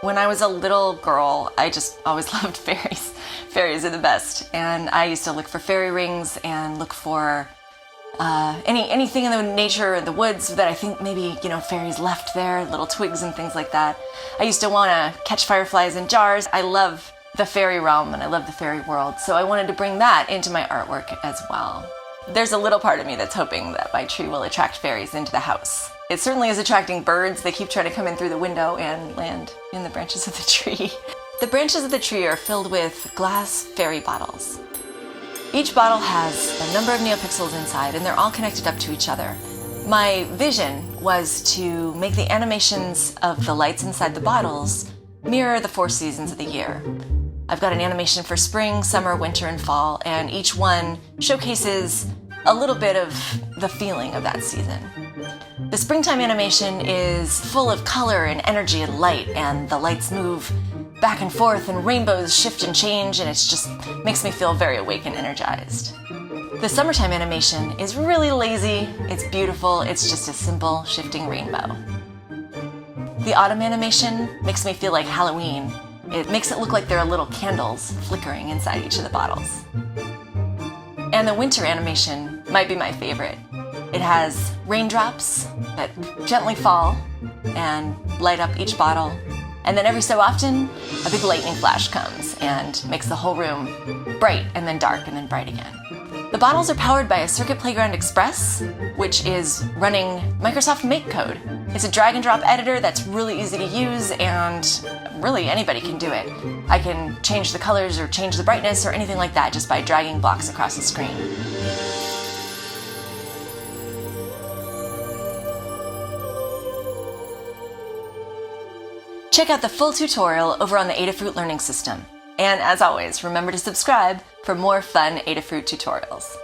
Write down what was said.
When I was a little girl, I just always loved fairies. Fairies are the best. And I used to look for fairy rings and look for anything in the nature of the woods that I think maybe, fairies left there, little twigs and things like that. I used to want to catch fireflies in jars. I love the fairy realm and I love the fairy world, so I wanted to bring that into my artwork as well. There's a little part of me that's hoping that my tree will attract fairies into the house. It certainly is attracting birds. They keep trying to come in through the window and land in the branches of the tree. The branches of the tree are filled with glass fairy bottles. Each bottle has a number of NeoPixels inside, and they're all connected up to each other. My vision was to make the animations of the lights inside the bottles mirror the 4 seasons of the year. I've got an animation for spring, summer, winter, and fall, and each one showcases a little bit of the feeling of that season. The springtime animation is full of color and energy and light, and the lights move back and forth and rainbows shift and change, and it just makes me feel very awake and energized. The summertime animation is really lazy, it's beautiful, it's just a simple shifting rainbow. The autumn animation makes me feel like Halloween. It makes it look like there are little candles flickering inside each of the bottles. And the winter animation might be my favorite. It has raindrops that gently fall and light up each bottle. And then every so often, a big lightning flash comes and makes the whole room bright and then dark and then bright again. The bottles are powered by a Circuit Playground Express, which is running Microsoft Make code. It's a drag and drop editor that's really easy to use, and really anybody can do it. I can change the colors or change the brightness or anything like that just by dragging blocks across the screen. Check out the full tutorial over on the Adafruit Learning System. And as always, remember to subscribe for more fun Adafruit tutorials.